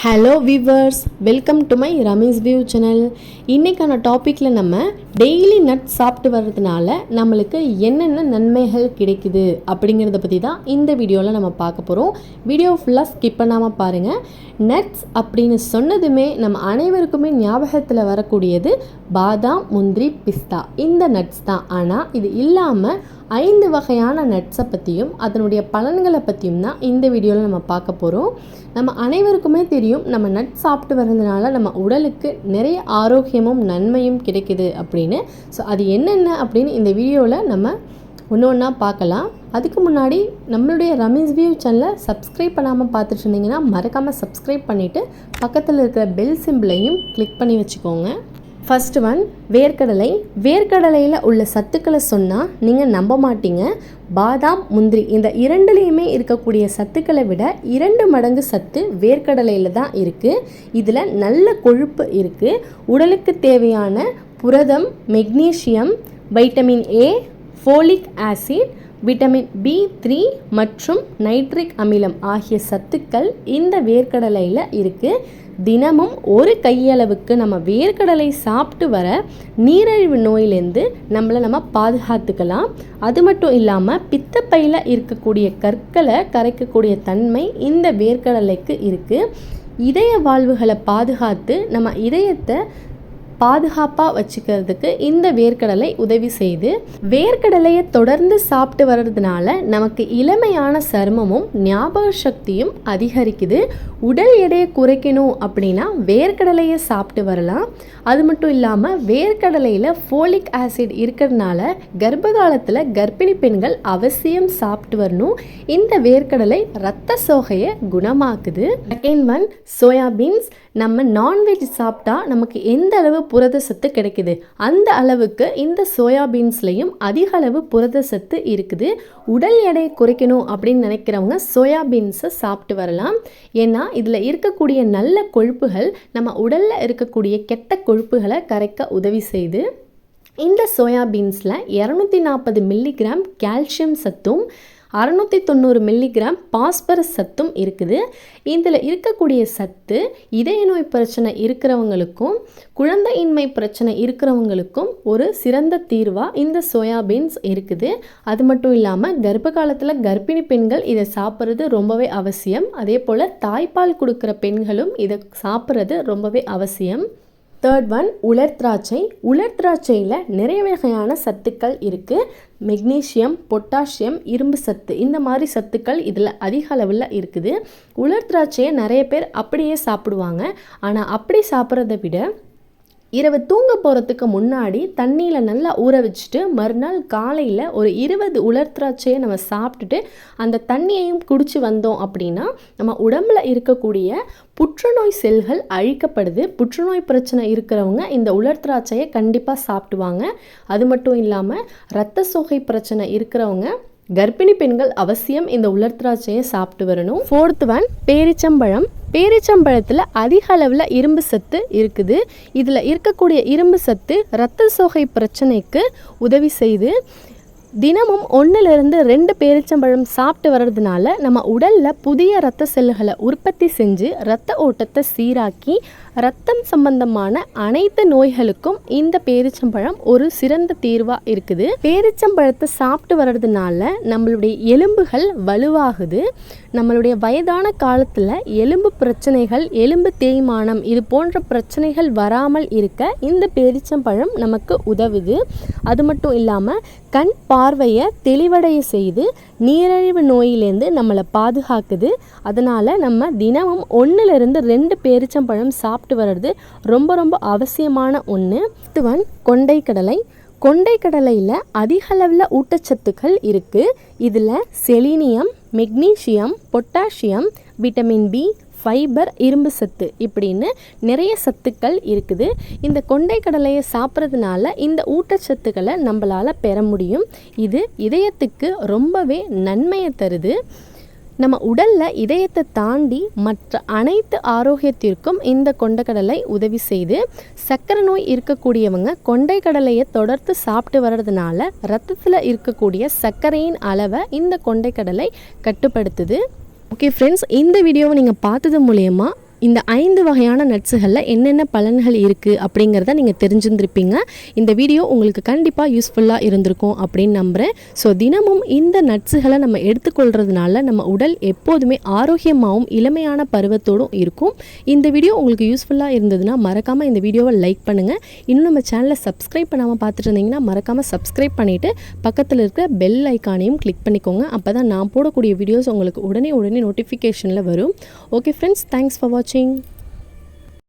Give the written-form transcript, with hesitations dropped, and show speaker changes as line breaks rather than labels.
Hello viewers, welcome to my Ramesh view channel. இன்றைக்கான டாப்பிக்கில் நம்ம டெய்லி நட்ஸ் சாப்பிட்டு வர்றதுனால நம்மளுக்கு என்னென்ன நன்மைகள் கிடைக்குது அப்படிங்கிறத பற்றி தான் இந்த வீடியோவில் நம்ம பார்க்க போகிறோம். வீடியோ ஃபுல்லாக ஸ்கிப் பண்ணாமல் பாருங்கள். நட்ஸ் அப்படின்னு சொன்னதுமே நம்ம அனைவருக்குமே ஞாபகத்தில் வரக்கூடியது பாதாம், முந்திரி, பிஸ்தா இந்த நட்ஸ் தான். ஆனால் இது இல்லாமல் 5 வகையான நட்ஸை பற்றியும் அதனுடைய பலன்களை பற்றியும் தான் இந்த வீடியோவில் நம்ம பார்க்க போகிறோம். நம்ம அனைவருக்குமே தெரியும், நம்ம நட்ஸ் சாப்பிட்டு வர்றதுனால நம்ம உடலுக்கு நிறைய ஆரோக்கியமும் நன்மையும் கிடைக்குது அப்படின்னு. ஸோ அது என்னென்ன அப்படின்னு இந்த வீடியோவில் நம்ம ஒன்று ஒன்றா பார்க்கலாம். அதுக்கு முன்னாடி நம்மளுடைய ரமேஷ் வியூ சேனலை சப்ஸ்கிரைப் பண்ணாமல் பார்த்துட்டு இருந்தீங்கன்னா மறக்காமல் சப்ஸ்கிரைப் பண்ணிவிட்டு பக்கத்தில் இருக்கிற பெல் சிம்பிளையும் கிளிக் பண்ணி வச்சுக்கோங்க. ஃபர்ஸ்ட் ஒன், வேர்க்கடலை. வேர்க்கடலையில் உள்ள சத்துக்களை சொன்னால் நீங்கள் நம்ப மாட்டீங்க. பாதாம், முந்திரி இந்த இரண்டுலேயுமே இருக்கக்கூடிய சத்துக்களை விட 2 மடங்கு சத்து வேர்க்கடலையில் தான் இருக்குது. இதில் நல்ல கொழுப்பு இருக்குது. உடலுக்கு தேவையான புரதம், magnesium, vitamin A, folic acid, vitamin B3 மற்றும் நைட்ரிக் அமிலம் ஆகிய சத்துக்கள் இந்த வேர்க்கடலையில் இருக்குது. தினமும் ஒரு கையளவுக்கு நம்ம வேர்க்கடலை சாப்பிட்டு வர நீரிழிவு நோயிலேருந்து நம்ம பாதுகாத்துக்கலாம். அது மட்டும் இல்லாமல் பித்தப்பையில் இருக்கக்கூடிய கற்களை கரைக்கக்கூடிய தன்மை இந்த வேர்க்கடலைக்கு இருக்குது. இதய வாழ்வுகளை பாதுகாத்து நம்ம இதயத்தை பாதுகாப்பாக வச்சுக்கிறதுக்கு இந்த வேர்க்கடலை உதவி செய்து. வேர்க்கடலையை தொடர்ந்து சாப்பிட்டு வர்றதுனால நமக்கு இளமையான சருமமும் ஞாபக சக்தியும் அதிகரிக்குது. உடல் எடையை குறைக்கணும் அப்படின்னா வேர்க்கடலையை சாப்பிட்டு வரலாம். அது மட்டும் இல்லாமல் வேர்க்கடலையில் ஃபோலிக் ஆசிட் இருக்கிறதுனால கர்ப்ப காலத்தில் கர்ப்பிணி பெண்கள் அவசியம் சாப்பிட்டு வரணும். இந்த வேர்க்கடலை இரத்த சோகையை குணமாக்குது. Second one, soybeans. நம்ம நான்வெஜ் சாப்பிட்டா நமக்கு எந்த அளவு புரத சத்து கிடைக்குது அந்த அளவுக்கு இந்த சோயாபீன்ஸ்லையும் அதிக அளவு புரத சத்து இருக்குது. உடல் எடையை குறைக்கணும் அப்படின்னு நினைக்கிறவங்க சோயாபீன்ஸை சாப்பிட்டு வரலாம். ஏன்னா இதில் இருக்கக்கூடிய நல்ல கொழுப்புகள் நம்ம உடலில் இருக்கக்கூடிய கெட்ட கொழுப்புகளை கரைக்க உதவி செய்து. இந்த சோயாபீன்ஸில் 240 மில்லிகிராம் கால்சியம் சத்தும் 690 மில்லிகிராம் பாஸ்பரஸ் சத்தும் இருக்குது. இதில் இருக்கக்கூடிய சத்து இதய நோய் பிரச்சனை இருக்கிறவங்களுக்கும் குழந்தையின்மை பிரச்சனை இருக்கிறவங்களுக்கும் ஒரு சிறந்த தீர்வாக இந்த சோயாபீன்ஸ் இருக்குது. அது மட்டும் இல்லாமல் கர்ப்ப காலத்தில் கர்ப்பிணி பெண்கள் இதை சாப்பிட்றது ரொம்பவே அவசியம். அதே போல் தாய்ப்பால் கொடுக்குற பெண்களும் இதை சாப்பிட்றது ரொம்பவே அவசியம். தேர்ட் ஒன், உலர் திராட்சை. உலர் திராட்சையில் நிறைய வகையான சத்துக்கள் இருக்குது. மெக்னீசியம், பொட்டாசியம், இரும்பு சத்து இந்த மாதிரி சத்துக்கள் இதில் அதிக அளவில் இருக்குது. உலர் திராட்சையை நிறைய பேர் அப்படியே சாப்பிடுவாங்க. ஆனால் அப்படி சாப்பிட்றத விட இரவு தூங்க போகிறதுக்கு முன்னாடி தண்ணியில் நல்லா ஊற வச்சுட்டு மறுநாள் காலையில் ஒரு 20 உலர் திராட்சையை நம்ம சாப்பிட்டுட்டு அந்த தண்ணியையும் குடிச்சு வந்தோம் அப்படின்னா நம்ம உடம்புல இருக்கக்கூடிய புற்றுநோய் செல்கள் அழிக்கப்படுது. புற்றுநோய் பிரச்சனை இருக்கிறவங்க இந்த உலர் திராட்சையை கண்டிப்பாக சாப்பிடுவாங்க. அது மட்டும் இல்லாமல் இரத்த சோகை பிரச்சனை இருக்கிறவங்க கர்ப்பிணி பெண்கள் அவசியம் இந்த உலர் திராட்சையை சாப்பிட்டு வரணும். ஃபோர்த் ஒன், பேரிச்சம்பழம். பேரிச்சம்பழத்தில் அதிக அளவில் இரும்பு சத்து இருக்குது. இதில் இருக்கக்கூடிய இரும்பு சத்து இரத்த சோகை பிரச்சனைக்கு உதவி செய்து. தினமும் 1-2 பேரிச்சம்பழம் சாப்பிட்டு வர்றதுனால நம்ம உடலில் புதிய இரத்த செல்களை உற்பத்தி செஞ்சு இரத்த ஓட்டத்தை சீராக்கி இரத்தம் சம்பந்தமான அனைத்து நோய்களுக்கும் இந்த பேரிச்சம்பழம் ஒரு சிறந்த தீர்வாக இருக்குது. பேரிச்சம்பழத்தை சாப்பிட்டு வர்றதுனால நம்மளுடைய எலும்புகள் வலுவாகுது. நம்மளுடைய வயதான காலத்தில் எலும்பு பிரச்சனைகள், எலும்பு தேய்மானம் இது போன்ற பிரச்சனைகள் வராமல் இருக்க இந்த பேரிச்சம்பழம் நமக்கு உதவுது. அது மட்டும் இல்லாமல் கண் பார்வையை தெளிவடைய செய்து நீரிழிவு நோயிலேருந்து நம்மளை பாதுகாக்குது. அதனால் நம்ம தினமும் 1-2 பேரிச்சம்பழம் சாப்பிட்டு வர்றது ரொம்ப ரொம்ப அவசியமான ஒன்று. கொண்டைக்கடலை. கொண்டைக்கடலையில் அதிக அளவில் ஊட்டச்சத்துக்கள் இருக்குது. இதில் selenium, magnesium, potassium, vitamin B, fibre, இரும்பு சத்து இப்படின்னு நிறைய சத்துக்கள் இருக்குது. இந்த கொண்டைக்கடலையை சாப்பிட்றதுனால இந்த ஊட்டச்சத்துக்களை நம்மளால் பெற முடியும். இது இதயத்துக்கு ரொம்பவே நன்மையை தருது. நம்ம உடலில் இதயத்தை தாண்டி மற்ற அனைத்து ஆரோக்கியத்திற்கும் இந்த கொண்டைக்கடலை உதவி செய்து. சர்க்கரை நோய் இருக்கக்கூடியவங்க கொண்டைக்கடலையை தொடர்ந்து சாப்பிட்டு வர்றதுனால இரத்தத்தில் இருக்கக்கூடிய சர்க்கரையின் அளவை இந்த கொண்டைக்கடலை கட்டுப்படுத்துது. ஓகே ஃப்ரெண்ட்ஸ், இந்த வீடியோவை நீங்கள் பார்த்தது மூலயமா இந்த 5 வகையான நட்ஸுகளில் என்னென்ன பலன்கள் இருக்குது அப்படிங்கிறத நீங்கள் தெரிஞ்சிருந்திருப்பீங்க. இந்த வீடியோ உங்களுக்கு கண்டிப்பாக யூஸ்ஃபுல்லாக இருந்திருக்கும் அப்படின்னு நம்புகிறேன். ஸோ தினமும் இந்த நட்ஸுகளை நம்ம எடுத்துக்கொள்கிறதுனால நம்ம உடல் எப்போதுமே ஆரோக்கியமாகவும் இளமையான பருவத்தோடும் இருக்கும். இந்த வீடியோ உங்களுக்கு யூஸ்ஃபுல்லாக இருந்ததுன்னா மறக்காமல் இந்த வீடியோவை லைக் பண்ணுங்கள். இன்னும் நம்ம சேனலை சப்ஸ்கிரைப் பண்ணாமல் பார்த்துட்டு இருந்தீங்கன்னா மறக்காமல் சப்ஸ்கிரைப் பண்ணிவிட்டு பக்கத்தில் இருக்கிற பெல் ஐக்கானையும் கிளிக் பண்ணிக்கோங்க. அப்போ தான் நான் போடக்கூடிய வீடியோஸ் உங்களுக்கு உடனே நோட்டிஃபிகேஷனில் வரும். ஓகே ஃப்ரெண்ட்ஸ், தேங்க்ஸ் ஃபார் வாட்சிங்.